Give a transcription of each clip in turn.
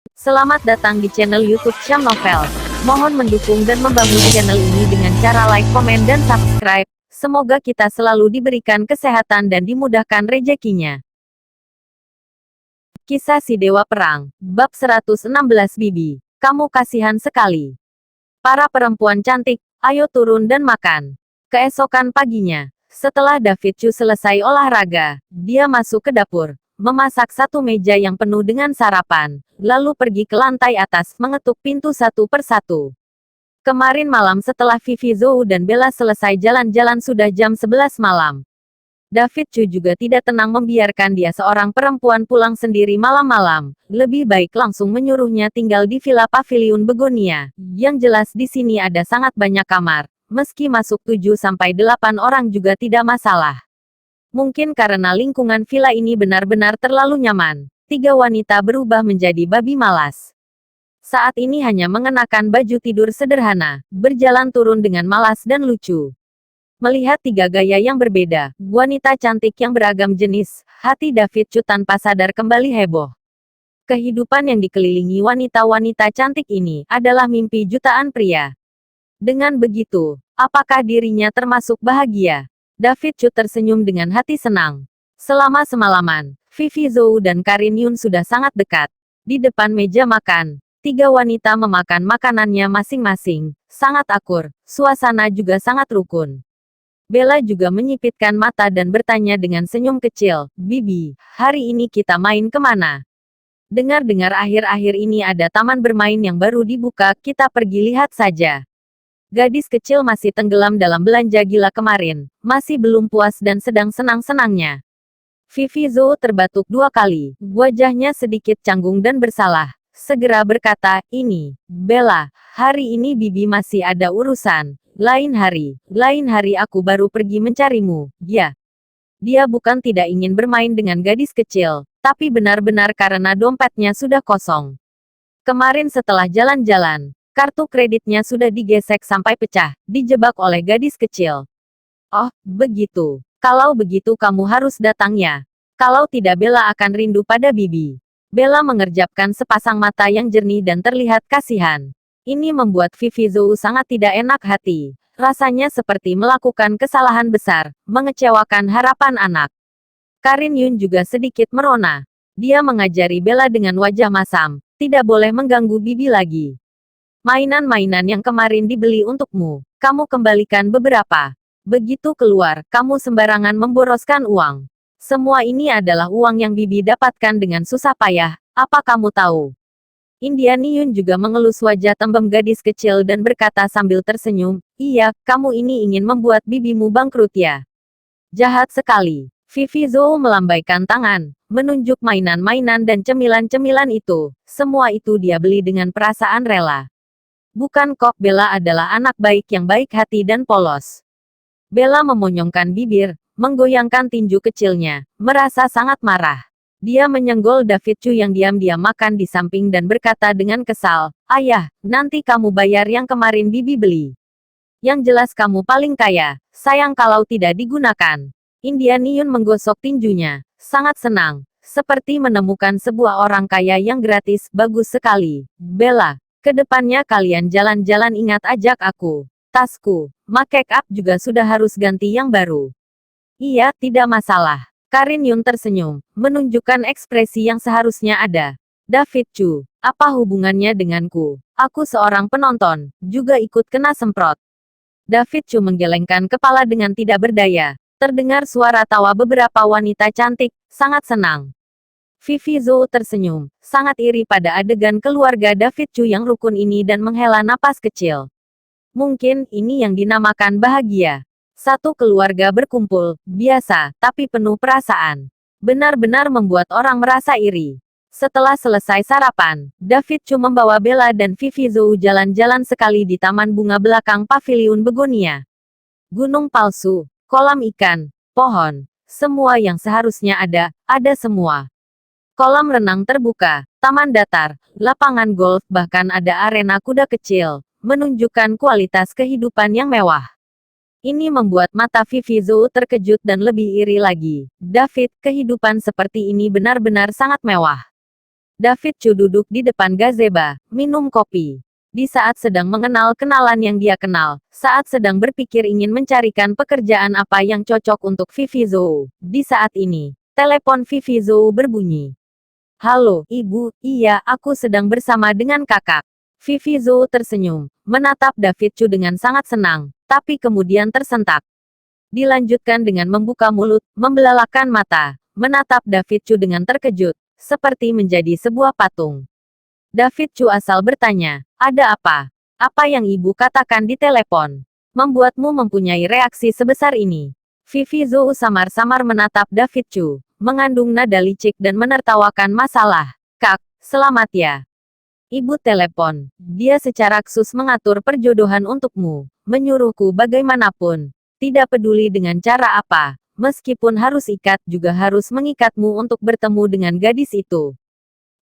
Selamat datang di channel YouTube Syam Novels. Mohon mendukung dan membangun channel ini dengan cara like, komen, dan subscribe. Semoga kita selalu diberikan kesehatan dan dimudahkan rezekinya. Kisah si Dewa Perang, Bab 116 Bibi. Kamu kasihan sekali. Para perempuan cantik, ayo turun dan makan. Keesokan paginya, setelah David Chu selesai olahraga, dia masuk ke dapur, memasak satu meja yang penuh dengan sarapan, lalu pergi ke lantai atas mengetuk pintu satu persatu. Kemarin malam setelah Vivi Zhou dan Bella selesai jalan-jalan sudah jam 11 malam. David Chu juga tidak tenang membiarkan dia seorang perempuan pulang sendiri malam-malam. Lebih baik langsung menyuruhnya tinggal di Villa Pavilion Begonia. Yang jelas di sini ada sangat banyak kamar. Meski masuk 7-8 orang juga tidak masalah. Mungkin karena lingkungan villa ini benar-benar terlalu nyaman. 3 wanita berubah menjadi babi malas. Saat ini hanya mengenakan baju tidur sederhana, berjalan turun dengan malas dan lucu. Melihat 3 gaya yang berbeda, wanita cantik yang beragam jenis, hati David Chu tanpa sadar kembali heboh. Kehidupan yang dikelilingi wanita-wanita cantik ini adalah mimpi jutaan pria. Dengan begitu, apakah dirinya termasuk bahagia? David Chu tersenyum dengan hati senang. Selama semalaman, Vivi Zhou dan Karin Yun sudah sangat dekat. Di depan meja makan, 3 wanita memakan makanannya masing-masing, sangat akur, suasana juga sangat rukun. Bella juga menyipitkan mata dan bertanya dengan senyum kecil, "Bibi, hari ini kita main kemana? Dengar-dengar akhir-akhir ini ada taman bermain yang baru dibuka, kita pergi lihat saja." Gadis kecil masih tenggelam dalam belanja gila kemarin, masih belum puas dan sedang senang-senangnya. Vivi Zhou terbatuk 2 kali, wajahnya sedikit canggung dan bersalah. Segera berkata, "Ini, Bella, hari ini Bibi masih ada urusan. Lain hari aku baru pergi mencarimu." Ya. Dia bukan tidak ingin bermain dengan gadis kecil, tapi benar-benar karena dompetnya sudah kosong. Kemarin setelah jalan-jalan, kartu kreditnya sudah digesek sampai pecah, dijebak oleh gadis kecil. "Oh, begitu. Kalau begitu kamu harus datang ya. Kalau tidak Bella akan rindu pada Bibi." Bella mengerjapkan sepasang mata yang jernih dan terlihat kasihan. Ini membuat Vivi Zhou sangat tidak enak hati. Rasanya seperti melakukan kesalahan besar, mengecewakan harapan anak. Karin Yun juga sedikit merona. Dia mengajari Bella dengan wajah masam, "Tidak boleh mengganggu Bibi lagi. Mainan-mainan yang kemarin dibeli untukmu, kamu kembalikan beberapa. Begitu keluar, kamu sembarangan memboroskan uang. Semua ini adalah uang yang Bibi dapatkan dengan susah payah, apa kamu tahu?" Indian Yun juga mengelus wajah tembem gadis kecil dan berkata sambil tersenyum, "Iya, kamu ini ingin membuat bibimu bangkrut ya? Jahat sekali." Vivi Zhou melambaikan tangan, menunjuk mainan-mainan dan cemilan-cemilan itu. Semua itu dia beli dengan perasaan rela. Bukan kok, Bella adalah anak baik yang baik hati dan polos. Bella memonyongkan bibir, menggoyangkan tinju kecilnya, merasa sangat marah. Dia menyenggol David Chu yang diam-diam makan di samping dan berkata dengan kesal, "Ayah, nanti kamu bayar yang kemarin Bibi beli. Yang jelas kamu paling kaya, sayang kalau tidak digunakan." Indian Yun menggosok tinjunya, sangat senang, seperti menemukan sebuah orang kaya yang gratis. "Bagus sekali, Bella. Kedepannya kalian jalan-jalan ingat ajak aku. Tasku, make up juga sudah harus ganti yang baru." "Iya, tidak masalah." Karin Yun tersenyum, menunjukkan ekspresi yang seharusnya ada. "David Chu, apa hubungannya denganku? Aku seorang penonton, juga ikut kena semprot." David Chu menggelengkan kepala dengan tidak berdaya. Terdengar suara tawa beberapa wanita cantik, sangat senang. Vivi Zhou tersenyum, sangat iri pada adegan keluarga David Chu yang rukun ini dan menghela napas kecil. Mungkin ini yang dinamakan bahagia. Satu keluarga berkumpul, biasa, tapi penuh perasaan. Benar-benar membuat orang merasa iri. Setelah selesai sarapan, David Chu membawa Bella dan Vivi Zhou jalan-jalan sekali di taman bunga belakang Pavilion Begonia. Gunung palsu, kolam ikan, pohon, semua yang seharusnya ada semua. Kolam renang terbuka, taman datar, lapangan golf, bahkan ada arena kuda kecil, menunjukkan kualitas kehidupan yang mewah. Ini membuat mata Vivi Zhou terkejut dan lebih iri lagi. "David, kehidupan seperti ini benar-benar sangat mewah. David Chu duduk di depan gazebo, minum kopi. Di saat sedang mengenal kenalan yang dia kenal, saat sedang berpikir ingin mencarikan pekerjaan apa yang cocok untuk Vivi Zhou. Di saat ini, telepon Vivi Zhou berbunyi. Halo, Ibu, iya, aku sedang bersama dengan kakak. Vivi Zhou tersenyum, menatap David Chu dengan sangat senang, tapi kemudian tersentak. Dilanjutkan dengan membuka mulut, membelalakan mata, menatap David Chu dengan terkejut, seperti menjadi sebuah patung. David Chu asal bertanya, ada apa? Apa yang ibu katakan di telepon? Membuatmu mempunyai reaksi sebesar ini. Vivi Zhou samar-samar menatap David Chu, mengandung nada licik dan menertawakan masalah. Kak, selamat ya. Ibu telepon. Dia secara khusus mengatur perjodohan untukmu, menyuruhku bagaimanapun. Tidak peduli dengan cara apa, meskipun harus ikat juga harus mengikatmu untuk bertemu dengan gadis itu.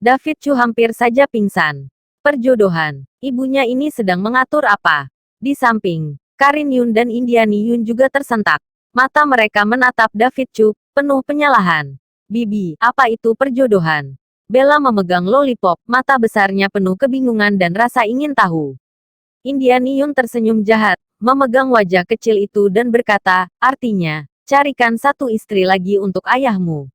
David Chu hampir saja pingsan. Perjodohan. Ibunya ini sedang mengatur apa? Di samping, Karin Yun dan Indiani Yun juga tersentak. Mata mereka menatap David Chu, penuh penyalahan. Bibi, apa itu perjodohan? Bella memegang lollipop, mata besarnya penuh kebingungan dan rasa ingin tahu. Indiani Yun tersenyum jahat, memegang wajah kecil itu dan berkata, artinya, carikan satu istri lagi untuk ayahmu.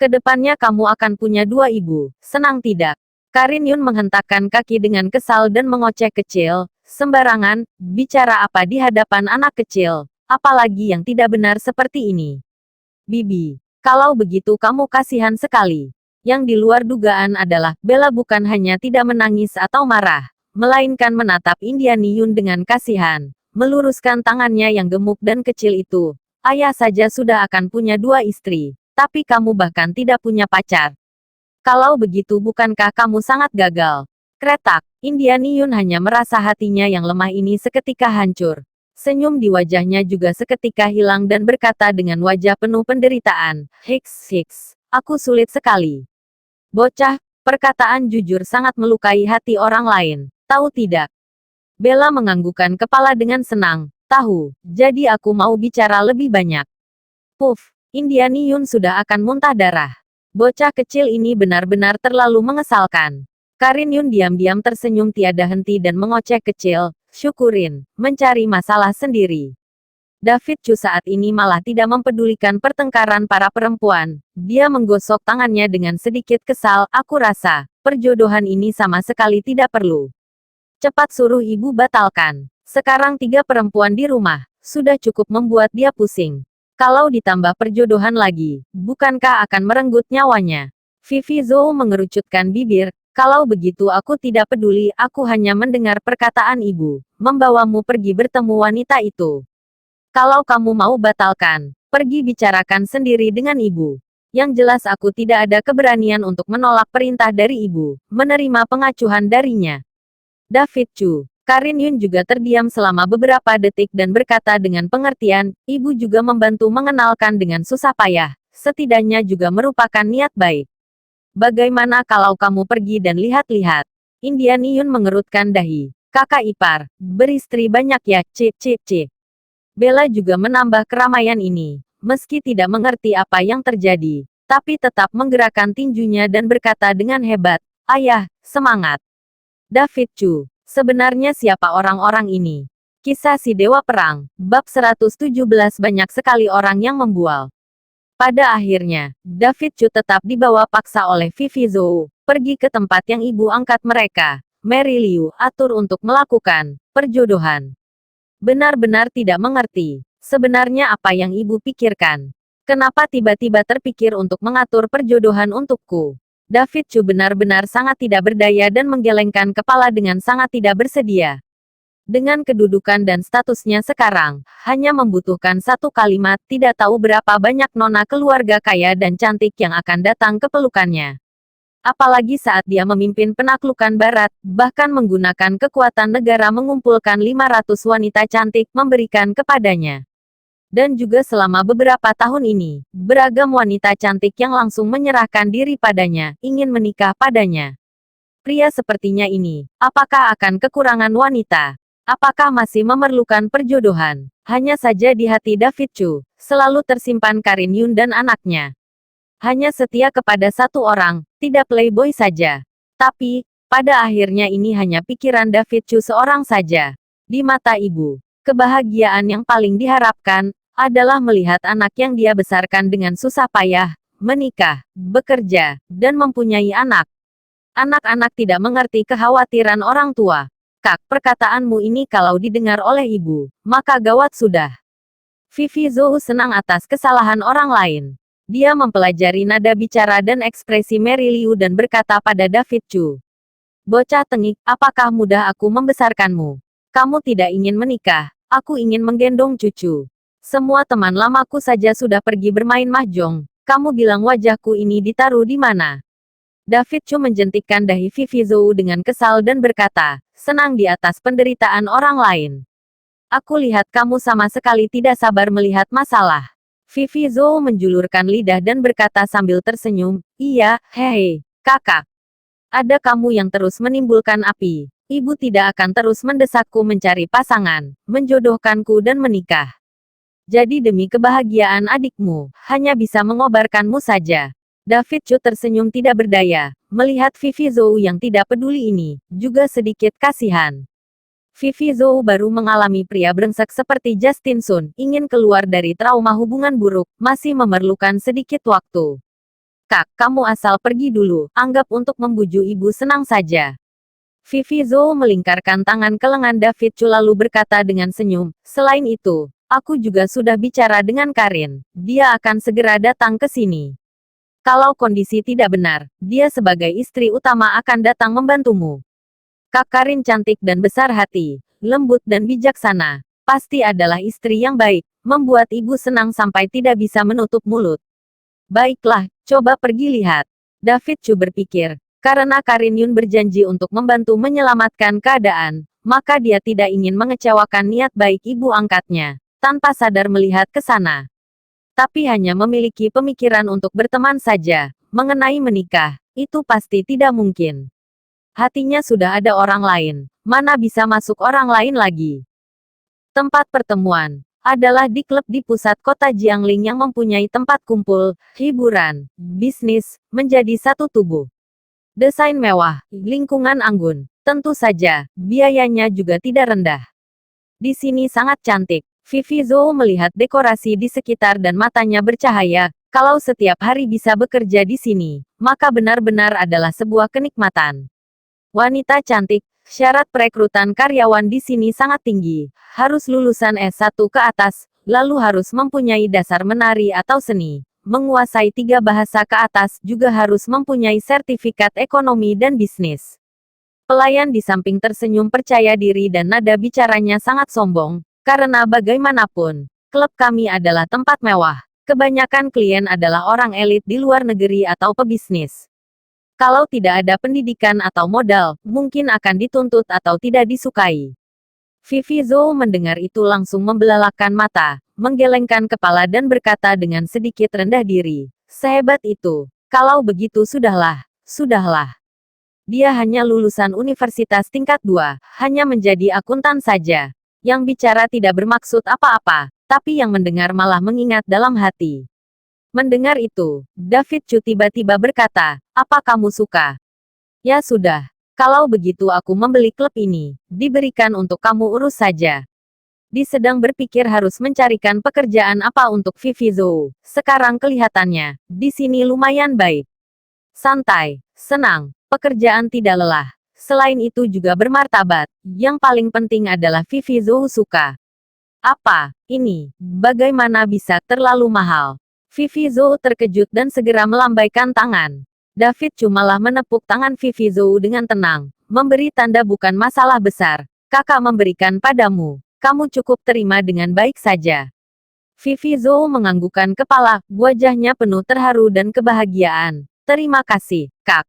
Kedepannya kamu akan punya dua ibu, senang tidak? Karin Yun menghentakkan kaki dengan kesal dan mengoceh kecil, sembarangan, bicara apa di hadapan anak kecil, apalagi yang tidak benar seperti ini. Bibi, kalau begitu kamu kasihan sekali. Yang di luar dugaan adalah, Bella bukan hanya tidak menangis atau marah, melainkan menatap Indiani Yun dengan kasihan, meluruskan tangannya yang gemuk dan kecil itu. Ayah saja sudah akan punya dua istri, tapi kamu bahkan tidak punya pacar. Kalau begitu bukankah kamu sangat gagal? Kretak, Indiani Yun hanya merasa hatinya yang lemah ini seketika hancur. Senyum di wajahnya juga seketika hilang dan berkata dengan wajah penuh penderitaan, Hiks, aku sulit sekali. Bocah, perkataan jujur sangat melukai hati orang lain, tahu tidak? Bella menganggukkan kepala dengan senang, tahu, jadi aku mau bicara lebih banyak. Puff, Indiani Yun sudah akan muntah darah. Bocah kecil ini benar-benar terlalu mengesalkan. Karin Yun diam-diam tersenyum tiada henti dan mengoceh kecil, syukurin, mencari masalah sendiri. David Chu saat ini malah tidak mempedulikan pertengkaran para perempuan. Dia menggosok tangannya dengan sedikit kesal, aku rasa, perjodohan ini sama sekali tidak perlu. Cepat suruh ibu batalkan. Sekarang 3 perempuan di rumah, sudah cukup membuat dia pusing. Kalau ditambah perjodohan lagi, bukankah akan merenggut nyawanya? Vivi Zhou mengerucutkan bibir, kalau begitu aku tidak peduli, aku hanya mendengar perkataan ibu, membawamu pergi bertemu wanita itu. Kalau kamu mau batalkan, pergi bicarakan sendiri dengan ibu. Yang jelas aku tidak ada keberanian untuk menolak perintah dari ibu, menerima pengacuhan darinya. David Chu. Karin Yun juga terdiam selama beberapa detik dan berkata dengan pengertian, ibu juga membantu mengenalkan dengan susah payah, setidaknya juga merupakan niat baik. Bagaimana kalau kamu pergi dan lihat-lihat? Indiani Yun mengerutkan dahi. Kakak ipar, beristri banyak ya, cip. Bella juga menambah keramaian ini, meski tidak mengerti apa yang terjadi, tapi tetap menggerakkan tinjunya dan berkata dengan hebat, ayah, semangat. David Chu. Sebenarnya siapa orang-orang ini? Kisah si Dewa Perang, bab 117 banyak sekali orang yang membual. Pada akhirnya, David Chu tetap dibawa paksa oleh Vivi Zhou, pergi ke tempat yang ibu angkat mereka, Mary Liu, atur untuk melakukan perjodohan. Benar-benar tidak mengerti, sebenarnya apa yang ibu pikirkan. Kenapa tiba-tiba terpikir untuk mengatur perjodohan untukku? David Chu benar-benar sangat tidak berdaya dan menggelengkan kepala dengan sangat tidak bersedia. Dengan kedudukan dan statusnya sekarang, hanya membutuhkan satu kalimat, tidak tahu berapa banyak nona keluarga kaya dan cantik yang akan datang ke pelukannya. Apalagi saat dia memimpin penaklukan barat, bahkan menggunakan kekuatan negara mengumpulkan 500 wanita cantik memberikan kepadanya. Dan juga selama beberapa tahun ini, beragam wanita cantik yang langsung menyerahkan diri padanya, ingin menikah padanya. Pria sepertinya ini, apakah akan kekurangan wanita? Apakah masih memerlukan perjodohan? Hanya saja di hati David Chu, selalu tersimpan Karin Yun dan anaknya. Hanya setia kepada satu orang, tidak playboy saja. Tapi, pada akhirnya ini hanya pikiran David Chu seorang saja. Di mata ibu, kebahagiaan yang paling diharapkan adalah melihat anak yang dia besarkan dengan susah payah, menikah, bekerja, dan mempunyai anak. Anak-anak tidak mengerti kekhawatiran orang tua. Kak, perkataanmu ini kalau didengar oleh ibu, maka gawat sudah. Vivi Zhou senang atas kesalahan orang lain. Dia mempelajari nada bicara dan ekspresi Mary Liu dan berkata pada David Chu. Bocah tengik, apakah mudah aku membesarkanmu? Kamu tidak ingin menikah, aku ingin menggendong cucu. Semua teman lamaku saja sudah pergi bermain mahjong. Kamu bilang wajahku ini ditaruh di mana? David Chu menjentikkan dahi Vivi Zhou dengan kesal dan berkata, senang di atas penderitaan orang lain. Aku lihat kamu sama sekali tidak sabar melihat masalah. Vivi Zhou menjulurkan lidah dan berkata sambil tersenyum, iya, hehe, kakak. Ada kamu yang terus menimbulkan api. Ibu tidak akan terus mendesakku mencari pasangan, menjodohkanku dan menikah. Jadi demi kebahagiaan adikmu, hanya bisa mengobarkanmu saja. David Chu tersenyum tidak berdaya, melihat Vivi Zhou yang tidak peduli ini, juga sedikit kasihan. Vivi Zhou baru mengalami pria brengsek seperti Justin Sun, ingin keluar dari trauma hubungan buruk, masih memerlukan sedikit waktu. Kak, kamu asal pergi dulu, anggap untuk membujuk ibu senang saja. Vivi Zhou melingkarkan tangan ke lengan David Chu lalu berkata dengan senyum, selain itu, aku juga sudah bicara dengan Karin, dia akan segera datang ke sini. Kalau kondisi tidak benar, dia sebagai istri utama akan datang membantumu. Kak Karin cantik dan besar hati, lembut dan bijaksana. Pasti adalah istri yang baik, membuat ibu senang sampai tidak bisa menutup mulut. Baiklah, coba pergi lihat. David Chu berpikir, karena Karin Yun berjanji untuk membantu menyelamatkan keadaan, maka dia tidak ingin mengecewakan niat baik ibu angkatnya, tanpa sadar melihat ke sana. Tapi hanya memiliki pemikiran untuk berteman saja, mengenai menikah, itu pasti tidak mungkin. Hatinya sudah ada orang lain, mana bisa masuk orang lain lagi. Tempat pertemuan adalah di klub di pusat kota Jiangling yang mempunyai tempat kumpul, hiburan, bisnis, menjadi satu tubuh. Desain mewah, lingkungan anggun, tentu saja, biayanya juga tidak rendah. Di sini sangat cantik. Vivi Zhou melihat dekorasi di sekitar dan matanya bercahaya, kalau setiap hari bisa bekerja di sini, maka benar-benar adalah sebuah kenikmatan. Wanita cantik, syarat perekrutan karyawan di sini sangat tinggi, harus lulusan S1 ke atas, lalu harus mempunyai dasar menari atau seni, menguasai 3 bahasa ke atas, juga harus mempunyai sertifikat ekonomi dan bisnis. Pelayan di samping tersenyum percaya diri dan nada bicaranya sangat sombong, karena bagaimanapun, klub kami adalah tempat mewah, kebanyakan klien adalah orang elit di luar negeri atau pebisnis. Kalau tidak ada pendidikan atau modal, mungkin akan dituntut atau tidak disukai. Vivi Zhou mendengar itu langsung membelalakan mata, menggelengkan kepala dan berkata dengan sedikit rendah diri, sehebat itu. Kalau begitu sudahlah, sudahlah. Dia hanya lulusan universitas tingkat 2, hanya menjadi akuntan saja. Yang bicara tidak bermaksud apa-apa, tapi yang mendengar malah mengingat dalam hati. Mendengar itu, David Chu tiba-tiba berkata, apa kamu suka? Ya sudah, kalau begitu aku membeli klub ini, diberikan untuk kamu urus saja. Di sedang berpikir harus mencarikan pekerjaan apa untuk Vivi Zhou, sekarang kelihatannya, di sini lumayan baik. Santai, senang, pekerjaan tidak lelah. Selain itu juga bermartabat, yang paling penting adalah Vivi Zhou suka. Apa, ini, bagaimana bisa terlalu mahal? Vivi Zhou terkejut dan segera melambaikan tangan. David Chu malah menepuk tangan Vivi Zhou dengan tenang, memberi tanda bukan masalah besar. Kakak memberikan padamu, kamu cukup terima dengan baik saja. Vivi Zhou menganggukkan kepala, wajahnya penuh terharu dan kebahagiaan. Terima kasih, Kak.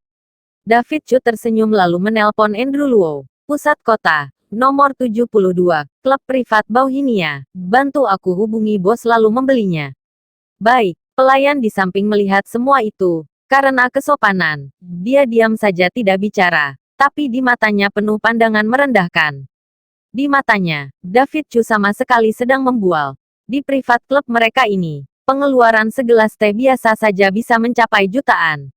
David Chu tersenyum lalu menelpon Andrew Luo, pusat kota, nomor 72, klub privat Bauhinia. Bantu aku hubungi bos lalu membelinya. Baik, pelayan di samping melihat semua itu. Karena kesopanan, dia diam saja tidak bicara, tapi di matanya penuh pandangan merendahkan. Di matanya, David Chu sama sekali sedang membual. Di privat klub mereka ini, pengeluaran segelas teh biasa saja bisa mencapai jutaan.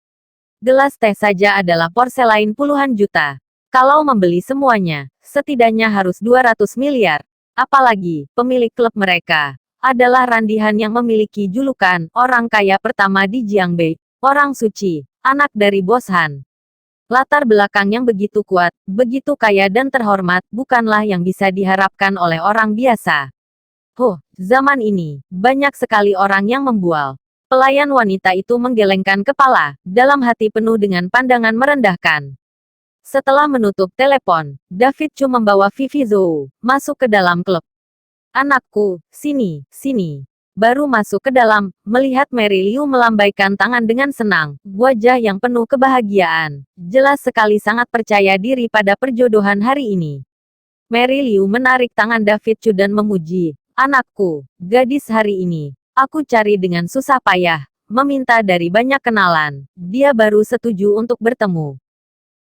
Gelas teh saja adalah porselein puluhan juta. Kalau membeli semuanya, setidaknya harus 200 miliar. Apalagi, pemilik klub mereka adalah Randihan yang memiliki julukan orang kaya pertama di Jiangbei, orang suci, anak dari Bos Han. Latar belakang yang begitu kuat, begitu kaya dan terhormat, bukanlah yang bisa diharapkan oleh orang biasa. Zaman ini, banyak sekali orang yang membual. Pelayan wanita itu menggelengkan kepala, dalam hati penuh dengan pandangan merendahkan. Setelah menutup telepon, David Chu membawa Vivi Zhou masuk ke dalam klub. Anakku, sini, sini. Baru masuk ke dalam, melihat Mary Liu melambaikan tangan dengan senang, wajah yang penuh kebahagiaan. Jelas sekali sangat percaya diri pada perjodohan hari ini. Mary Liu menarik tangan David Chu dan memuji, anakku, gadis hari ini, aku cari dengan susah payah, meminta dari banyak kenalan. Dia baru setuju untuk bertemu.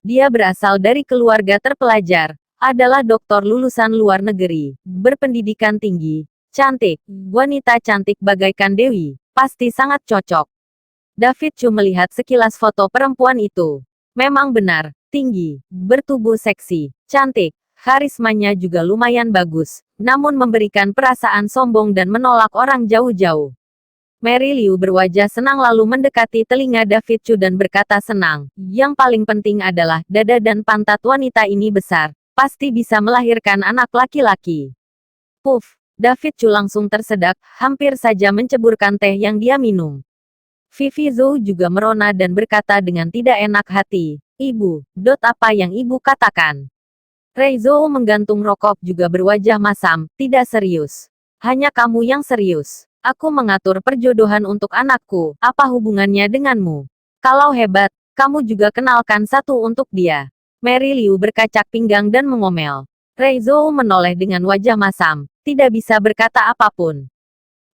Dia berasal dari keluarga terpelajar, adalah doktor lulusan luar negeri, berpendidikan tinggi. Cantik, wanita cantik bagaikan dewi, pasti sangat cocok. David Chu melihat sekilas foto perempuan itu. Memang benar, tinggi, bertubuh seksi, cantik, karismanya juga lumayan bagus, namun memberikan perasaan sombong dan menolak orang jauh-jauh. Mary Liu berwajah senang lalu mendekati telinga David Chu dan berkata senang, yang paling penting adalah dada dan pantat wanita ini besar, pasti bisa melahirkan anak laki-laki. Puff. David Chu langsung tersedak, hampir saja menceburkan teh yang dia minum. Vivi Zhou juga merona dan berkata dengan tidak enak hati, Ibu, apa yang ibu katakan? Rei Zhou menggantung rokok juga berwajah masam, tidak serius. Hanya kamu yang serius. Aku mengatur perjodohan untuk anakku, apa hubungannya denganmu? Kalau hebat, kamu juga kenalkan satu untuk dia. Mary Liu berkacak pinggang dan mengomel. Rei Zhou menoleh dengan wajah masam, tidak bisa berkata apapun.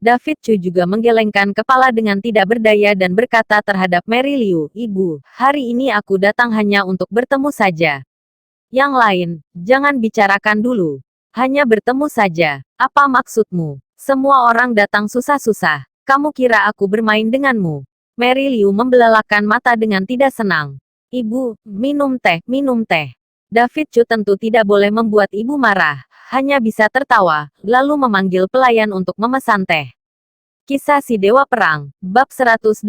David Chu juga menggelengkan kepala dengan tidak berdaya dan berkata terhadap Mary Liu, Ibu, hari ini aku datang hanya untuk bertemu saja. Yang lain, jangan bicarakan dulu. Hanya bertemu saja. Apa maksudmu? Semua orang datang susah-susah. Kamu kira aku bermain denganmu? Mary Liu membelalakan mata dengan tidak senang. Ibu, minum teh, minum teh. David Chu tentu tidak boleh membuat ibu marah, hanya bisa tertawa, lalu memanggil pelayan untuk memesan teh. Kisah si Dewa Perang, bab 118.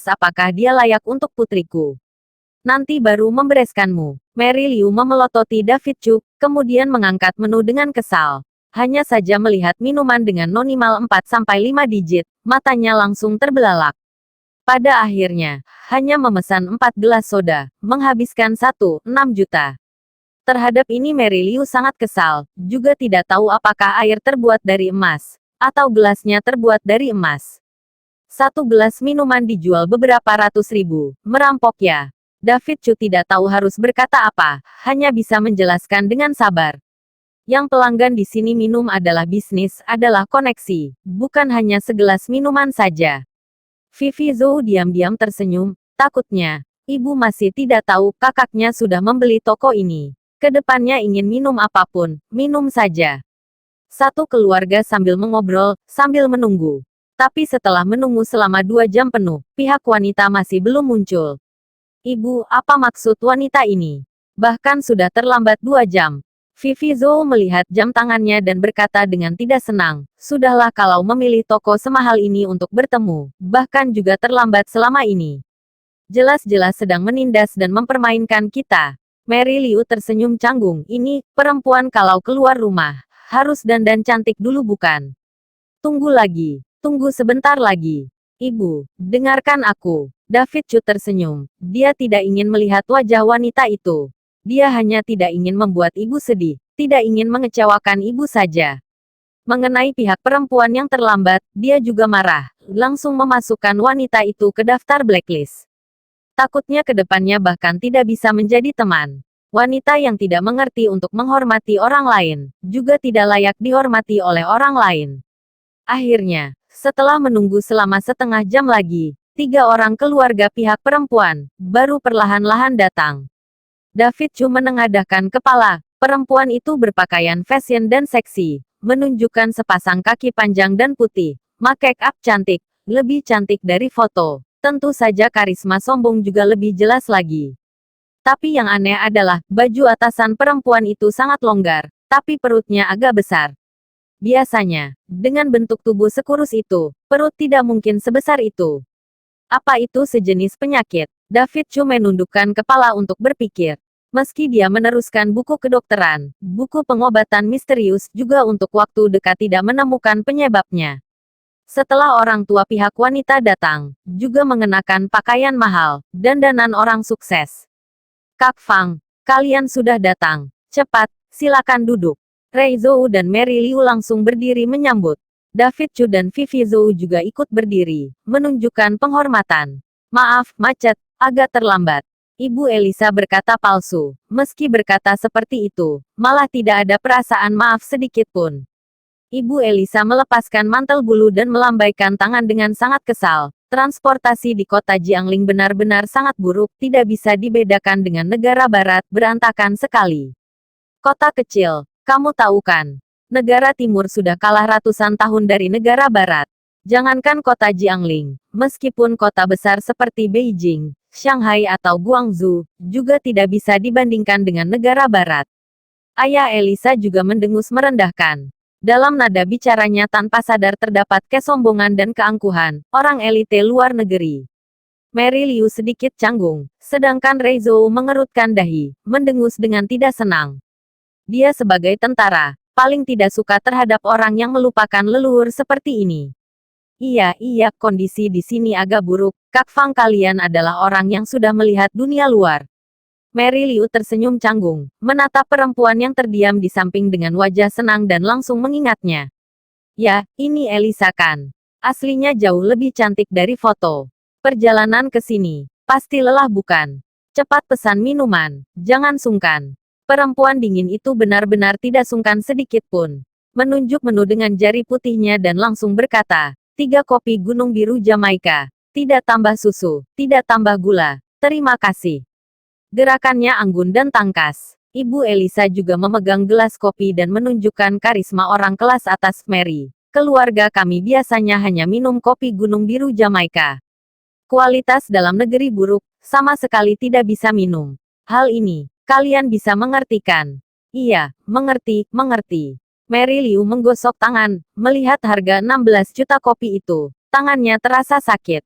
Apakah dia layak untuk putriku? Nanti baru membereskanmu. Mary Liu memelototi David Chu, kemudian mengangkat menu dengan kesal. Hanya saja melihat minuman dengan nominal 4-5 digit, matanya langsung terbelalak. Pada akhirnya, hanya memesan 4 gelas soda, menghabiskan 1,6 juta. Terhadap ini Mary Liu sangat kesal, juga tidak tahu apakah air terbuat dari emas, atau gelasnya terbuat dari emas. Satu gelas minuman dijual beberapa ratus ribu, merampok ya. David Chu tidak tahu harus berkata apa, hanya bisa menjelaskan dengan sabar. Yang pelanggan di sini minum adalah bisnis, adalah koneksi, bukan hanya segelas minuman saja. Vivi Zhou diam-diam tersenyum, takutnya, ibu masih tidak tahu kakaknya sudah membeli toko ini. Kedepannya ingin minum apapun, minum saja. Satu keluarga sambil mengobrol, sambil menunggu. Tapi setelah menunggu selama 2 jam penuh, pihak wanita masih belum muncul. Ibu, apa maksud wanita ini? Bahkan sudah terlambat 2 jam. Vivi Zhou melihat jam tangannya dan berkata dengan tidak senang, sudahlah kalau memilih toko semahal ini untuk bertemu, bahkan juga terlambat selama ini. Jelas-jelas sedang menindas dan mempermainkan kita. Mary Liu tersenyum canggung, ini, perempuan kalau keluar rumah, harus dandan cantik dulu bukan? Tunggu lagi, tunggu sebentar lagi. Ibu, dengarkan aku. David Chu tersenyum, dia tidak ingin melihat wajah wanita itu. Dia hanya tidak ingin membuat ibu sedih, tidak ingin mengecewakan ibu saja. Mengenai pihak perempuan yang terlambat, dia juga marah, langsung memasukkan wanita itu ke daftar blacklist. Takutnya ke depannya bahkan tidak bisa menjadi teman. Wanita yang tidak mengerti untuk menghormati orang lain, juga tidak layak dihormati oleh orang lain. Akhirnya, setelah menunggu selama setengah jam lagi, 3 orang keluarga pihak perempuan, baru perlahan-lahan datang. David Chu menengadahkan kepala, perempuan itu berpakaian fashion dan seksi, menunjukkan sepasang kaki panjang dan putih, make up cantik, lebih cantik dari foto. Tentu saja karisma sombong juga lebih jelas lagi. Tapi yang aneh adalah, baju atasan perempuan itu sangat longgar, tapi perutnya agak besar. Biasanya, dengan bentuk tubuh sekurus itu, perut tidak mungkin sebesar itu. Apa itu sejenis penyakit? David Chu menundukkan kepala untuk berpikir. Meski dia meneruskan buku kedokteran, buku pengobatan misterius juga untuk waktu dekat tidak menemukan penyebabnya. Setelah orang tua pihak wanita datang, juga mengenakan pakaian mahal, dandanan orang sukses. Kak Fang, kalian sudah datang. Cepat, silakan duduk. Ray Zhou dan Mary Liu langsung berdiri menyambut. David Chu dan Vivi Zhou juga ikut berdiri, menunjukkan penghormatan. Maaf, macet, agak terlambat. Ibu Elisa berkata palsu. Meski berkata seperti itu, malah tidak ada perasaan maaf sedikit pun. Ibu Elisa melepaskan mantel bulu dan melambaikan tangan dengan sangat kesal. Transportasi di kota Jiangling benar-benar sangat buruk, tidak bisa dibedakan dengan negara barat, berantakan sekali. Kota kecil, kamu tahu kan? Negara timur sudah kalah ratusan tahun dari negara barat. Jangankan kota Jiangling, meskipun kota besar seperti Beijing, Shanghai atau Guangzhou, juga tidak bisa dibandingkan dengan negara barat. Ayah Elisa juga mendengus merendahkan. Dalam nada bicaranya tanpa sadar terdapat kesombongan dan keangkuhan, orang elite luar negeri. Mary Liu sedikit canggung, sedangkan Ray Zhou mengerutkan dahi, mendengus dengan tidak senang. Dia sebagai tentara, paling tidak suka terhadap orang yang melupakan leluhur seperti ini. Iya, kondisi di sini agak buruk. Kak Fang, kalian adalah orang yang sudah melihat dunia luar. Mary Liu tersenyum canggung, menatap perempuan yang terdiam di samping dengan wajah senang dan langsung mengingatnya. Ya, ini Elisa kan. Aslinya jauh lebih cantik dari foto. Perjalanan ke sini, pasti lelah bukan? Cepat pesan minuman, jangan sungkan. Perempuan dingin itu benar-benar tidak sungkan sedikit pun. Menunjuk menu dengan jari putihnya dan langsung berkata, 3 kopi gunung biru Jamaika. Tidak tambah susu, tidak tambah gula. Terima kasih. Gerakannya anggun dan tangkas. Ibu Elisa juga memegang gelas kopi dan menunjukkan karisma orang kelas atas. Mary, keluarga kami biasanya hanya minum kopi gunung biru Jamaika. Kualitas dalam negeri buruk, sama sekali tidak bisa minum. Hal ini, kalian bisa mengertikan? Iya, mengerti. Mary Liu menggosok tangan, melihat harga 16 juta kopi itu. Tangannya terasa sakit.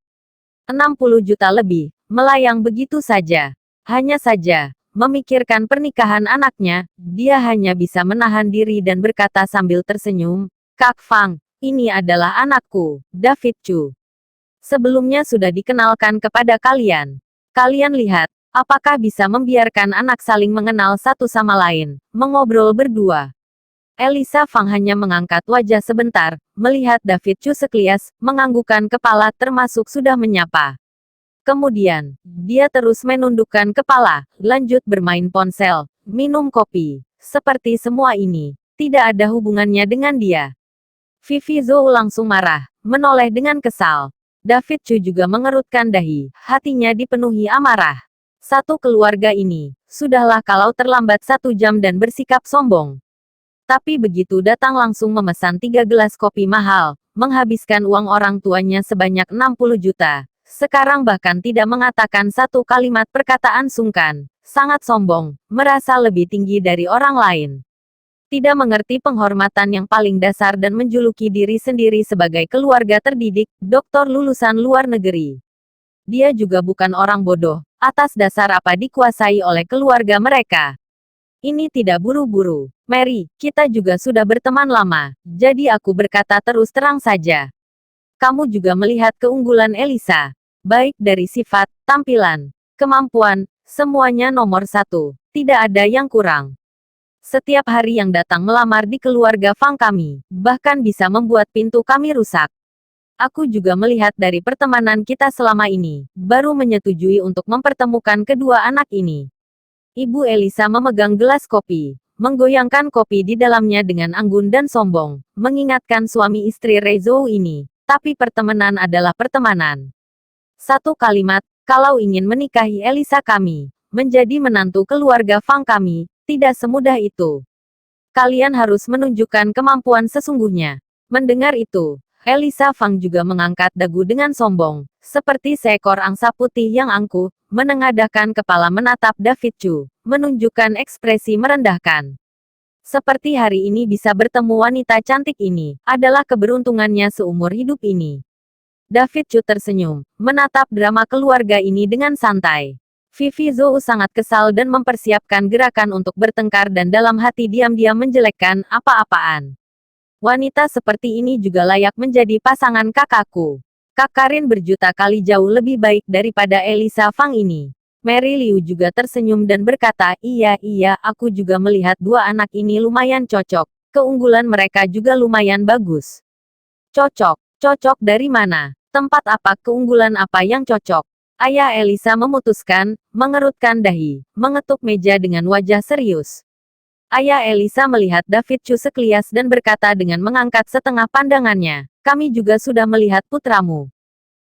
60 juta lebih, melayang begitu saja. Hanya saja, memikirkan pernikahan anaknya, dia hanya bisa menahan diri dan berkata sambil tersenyum, Kak Fang, ini adalah anakku, David Chu. Sebelumnya sudah dikenalkan kepada kalian. Kalian lihat, apakah bisa membiarkan anak saling mengenal satu sama lain, mengobrol berdua. Elisa Fang hanya mengangkat wajah sebentar, melihat David Chu sekilas, menganggukkan kepala termasuk sudah menyapa. Kemudian, dia terus menundukkan kepala, lanjut bermain ponsel, minum kopi. Seperti semua ini, tidak ada hubungannya dengan dia. Vivi Zhou langsung marah, menoleh dengan kesal. David Chu juga mengerutkan dahi, hatinya dipenuhi amarah. Satu keluarga ini, sudahlah kalau terlambat 1 jam dan bersikap sombong. Tapi begitu datang langsung memesan 3 gelas kopi mahal, menghabiskan uang orang tuanya sebanyak 60 juta. Sekarang bahkan tidak mengatakan satu kalimat perkataan sungkan, sangat sombong, merasa lebih tinggi dari orang lain. Tidak mengerti penghormatan yang paling dasar dan menjuluki diri sendiri sebagai keluarga terdidik, doktor lulusan luar negeri. Dia juga bukan orang bodoh, atas dasar apa dikuasai oleh keluarga mereka. Ini tidak buru-buru. Mary, kita juga sudah berteman lama, jadi aku berkata terus terang saja. Kamu juga melihat keunggulan Elisa. Baik dari sifat, tampilan, kemampuan, semuanya nomor 1. Tidak ada yang kurang. Setiap hari yang datang melamar di keluarga Fang kami, bahkan bisa membuat pintu kami rusak. Aku juga melihat dari pertemanan kita selama ini, baru menyetujui untuk mempertemukan kedua anak ini. Ibu Elisa memegang gelas kopi, menggoyangkan kopi di dalamnya dengan anggun dan sombong, mengingatkan suami istri Ray Zhou ini. Tapi pertemanan adalah pertemanan. Satu kalimat, kalau ingin menikahi Elisa kami, menjadi menantu keluarga Fang kami, tidak semudah itu. Kalian harus menunjukkan kemampuan sesungguhnya. Mendengar itu, Elisa Fang juga mengangkat dagu dengan sombong, seperti seekor angsa putih yang angkuh, menengadahkan kepala menatap David Chu, menunjukkan ekspresi merendahkan. Seperti hari ini bisa bertemu wanita cantik ini, adalah keberuntungannya seumur hidup ini. David Chu tersenyum, menatap drama keluarga ini dengan santai. Vivi Zhou sangat kesal dan mempersiapkan gerakan untuk bertengkar dan dalam hati diam-diam menjelekkan apa-apaan. Wanita seperti ini juga layak menjadi pasangan kakakku. Kak Karin berjuta kali jauh lebih baik daripada Elisa Fang ini. Mary Liu juga tersenyum dan berkata, iya, aku juga melihat dua anak ini lumayan cocok. Keunggulan mereka juga lumayan bagus. Cocok? Cocok dari mana? Tempat apa? Keunggulan apa yang cocok? Ayah Elisa memutuskan, mengerutkan dahi, mengetuk meja dengan wajah serius. Ayah Elisa melihat David Chu sekelias dan berkata dengan mengangkat setengah pandangannya, kami juga sudah melihat putramu.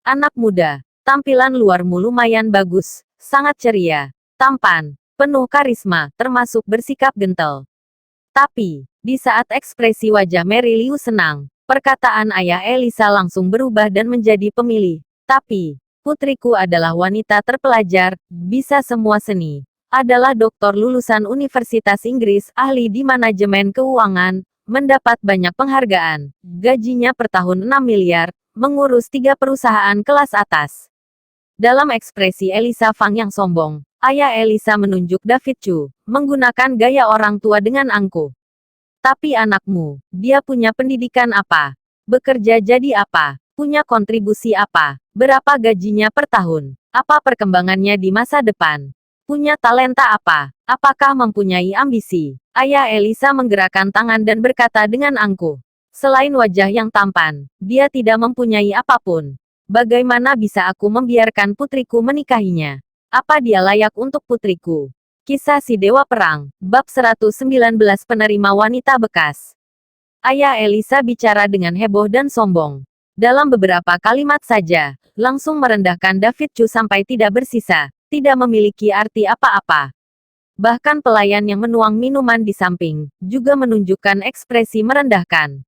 Anak muda, tampilan luarmu lumayan bagus, sangat ceria, tampan, penuh karisma, termasuk bersikap gentle. Tapi, di saat ekspresi wajah Mary Liu senang, perkataan ayah Elisa langsung berubah dan menjadi pemilih. Tapi, putriku adalah wanita terpelajar, bisa semua seni. Adalah doktor lulusan Universitas Inggris, ahli di manajemen keuangan, mendapat banyak penghargaan. Gajinya per tahun 6 miliar, mengurus 3 perusahaan kelas atas. Dalam ekspresi Elisa Fang yang sombong, ayah Elisa menunjuk David Chu, menggunakan gaya orang tua dengan angkuh. Tapi anakmu, dia punya pendidikan apa? Bekerja jadi apa? Punya kontribusi apa? Berapa gajinya per tahun? Apa perkembangannya di masa depan? Punya talenta apa? Apakah mempunyai ambisi? Ayah Elisa menggerakkan tangan dan berkata dengan angkuh. Selain wajah yang tampan, dia tidak mempunyai apapun. Bagaimana bisa aku membiarkan putriku menikahinya? Apa dia layak untuk putriku? Kisah si Dewa Perang, bab 119 penerima wanita bekas. Ayah Elisa bicara dengan heboh dan sombong. Dalam beberapa kalimat saja, langsung merendahkan David Chu sampai tidak bersisa, tidak memiliki arti apa-apa. Bahkan pelayan yang menuang minuman di samping, juga menunjukkan ekspresi merendahkan.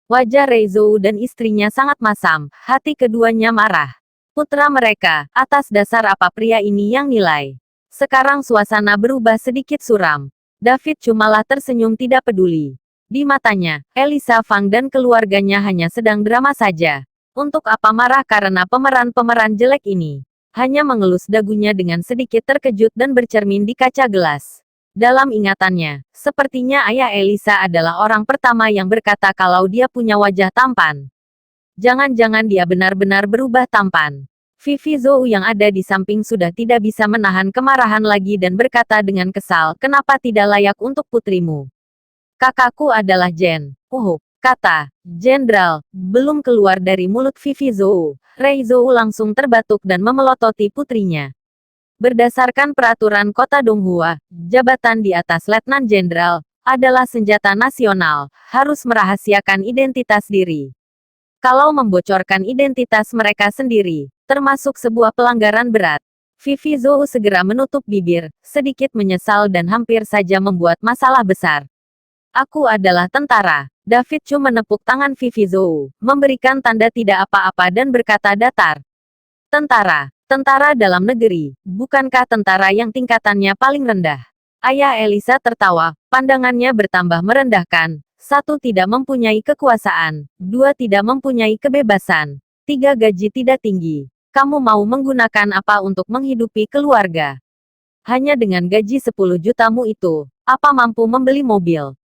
Wajah Rei Zhou dan istrinya sangat masam, hati keduanya marah. Putra mereka, atas dasar apa pria ini yang nilai? Sekarang suasana berubah sedikit suram. David Chu malah tersenyum tidak peduli. Di matanya, Elisa Fang dan keluarganya hanya sedang drama saja. Untuk apa marah karena pemeran-pemeran jelek ini? Hanya mengelus dagunya dengan sedikit terkejut dan bercermin di kaca gelas. Dalam ingatannya, sepertinya ayah Elisa adalah orang pertama yang berkata kalau dia punya wajah tampan. Jangan-jangan dia benar-benar berubah tampan. Vivi Zhou yang ada di samping sudah tidak bisa menahan kemarahan lagi dan berkata dengan kesal, kenapa tidak layak untuk putrimu? Kakakku adalah Jen. Kata Jenderal, belum keluar dari mulut Vivi Zhou. Rei Zhou langsung terbatuk dan memelototi putrinya. Berdasarkan peraturan Kota Donghua, jabatan di atas Letnan Jenderal adalah senjata nasional, harus merahasiakan identitas diri. Kalau membocorkan identitas mereka sendiri, termasuk sebuah pelanggaran berat. Vivi Zhou segera menutup bibir, sedikit menyesal dan hampir saja membuat masalah besar. Aku adalah tentara. David Chu menepuk tangan Vivi Zhou, memberikan tanda tidak apa-apa dan berkata datar. Tentara. Tentara dalam negeri, bukankah tentara yang tingkatannya paling rendah? Ayah Elisa tertawa, pandangannya bertambah merendahkan. 1. Tidak mempunyai kekuasaan. 2. Tidak mempunyai kebebasan. 3. Gaji tidak tinggi. Kamu mau menggunakan apa untuk menghidupi keluarga? Hanya dengan gaji 10 jutamu itu, apa mampu membeli mobil?